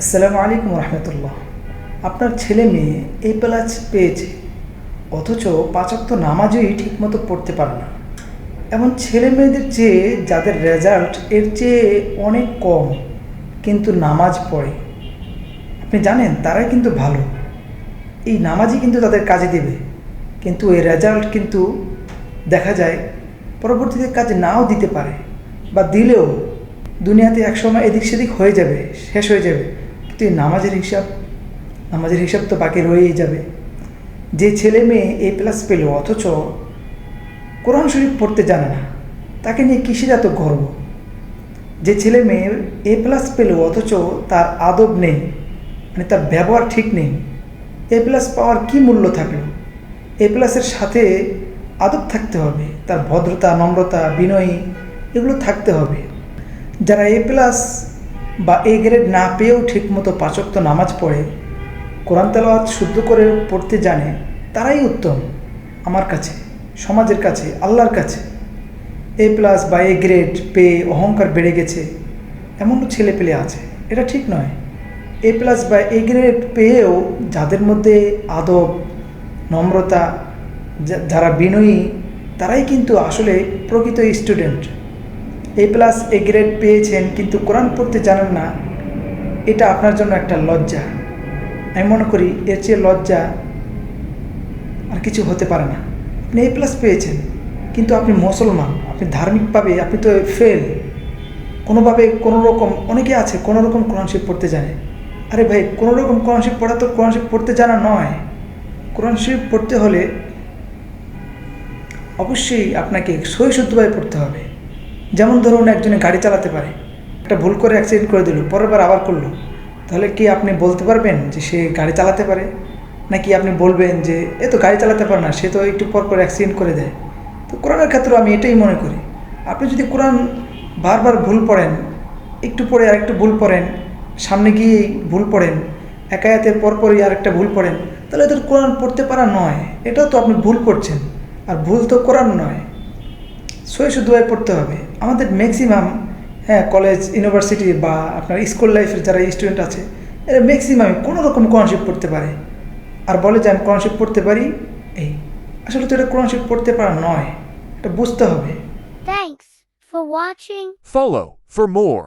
আসসালামু আলাইকুম রহমতুল্লাহ। আপনার ছেলে মেয়ে A+ পেয়েছে, অথচ 5 ওয়াক্ত নামাজই ঠিকমতো পড়তে পারে না। এমন ছেলে মেয়েদের চেয়ে যাদের রেজাল্ট এর চেয়ে অনেক কম কিন্তু নামাজ পড়ে, আপনি জানেন তারাই কিন্তু ভালো। এই নামাজই কিন্তু তাদের কাজে দেবে, কিন্তু এই রেজাল্ট কিন্তু দেখা যায় পরবর্তীতে কাজে নাও দিতে পারে, বা দিলেও দুনিয়াতে একসময় এদিক সেদিক হয়ে যাবে, শেষ হয়ে যাবে, কিন্তু এই নামাজের হিসাব তো বাকি রয়েই যাবে। যে ছেলে মেয়ে A+ পেল অথচ কোরআন শরীফ পড়তে জানে না, তাকে নিয়ে কিসের এত গর্ব? যে ছেলে মেয়ে A+ পেল অথচ তার আদব নেই, মানে তার ব্যবহার ঠিক নেই, A+ পাওয়ার কি মূল্য থাকলো? A+-এর সাথে আদব থাকতে হবে, তার ভদ্রতা, নম্রতা, বিনয়ী এগুলো থাকতে হবে। যারা A+ বা A গ্রেড না পেয়েও ঠিকমতো 5 ওয়াক্ত নামাজ পড়ে, কোরআন তেলাওয়াত শুদ্ধ করে পড়তে জানে, তারাই উত্তম আমার কাছে, সমাজের কাছে, আল্লাহর কাছে। A+ বা A গ্রেড পেয়ে অহংকার বেড়ে গেছে এমনও ছেলে পেলে আছে, এটা ঠিক নয়। A+ বা A গ্রেড পেয়েও যাদের মধ্যে আদব, নম্রতা, যারা বিনয়ী, তারাই কিন্তু আসলে প্রকৃত স্টুডেন্ট। A+ A গ্রেড পেয়েছেন কিন্তু কোরআন পড়তে জানেন না, এটা আপনার জন্য একটা লজ্জা। আমি মনে করি এর চেয়ে লজ্জা আর কিছু হতে পারে না। আপনি A+ পেয়েছেন কিন্তু আপনি মুসলমান, আপনি ধার্মিকভাবে আপনি তো ফেল। কোনোভাবে কোনো রকম, অনেকে আছে কোনো রকম কোরআন শরীফ পড়তে জানে। আরে ভাই, কোনো রকম কোরআন শরীফ পড়া তো কোরআন শরীফ পড়তে জানা নয়। কোরআন শরীফ পড়তে হলে অবশ্যই আপনাকে সহিশুদ্ধভাবে পড়তে হবে। যেমন ধরুন, একজনে গাড়ি চালাতে পারে, একটা ভুল করে অ্যাক্সিডেন্ট করে দিল, পরের বার আবার করলো, তাহলে কি আপনি বলতে পারবেন যে সে গাড়ি চালাতে পারে? নাকি আপনি বলবেন যে এ তো গাড়ি চালাতে পারে না, সে তো একটু পর পর অ্যাক্সিডেন্ট করে দেয়? তো কোরআনের ক্ষেত্রেও আমি এটাই মনে করি। আপনি যদি কোরআন বারবার ভুল পড়েন, একটু পরে আর একটু ভুল পড়েন, সামনে গিয়েই ভুল পড়েন, এক আয়াতের পরপরই আর একটা ভুল পড়েন, তাহলে তো কোরআন পড়তে পারা নয়, এটাও তো আপনি ভুল করছেন। আর ভুল তো কোরআন নয়, সহিশুদ্ধভাবে পড়তে হবে। আমাদের ম্যাক্সিমাম, হ্যাঁ, কলেজ, ইউনিভার্সিটি বা আপনার স্কুল লাইফের যারা স্টুডেন্ট আছে, এরা ম্যাক্সিমামই কোনো রকম কোরআন শরীফ পড়তে পারে, আর বলে যে আমি কোরআন শরীফ পড়তে পারি। এই আসলে তো এটা কোরআন শরীফ পড়তে পারা নয়, এটা বুঝতে হবে। Thanks for watching. Follow for more.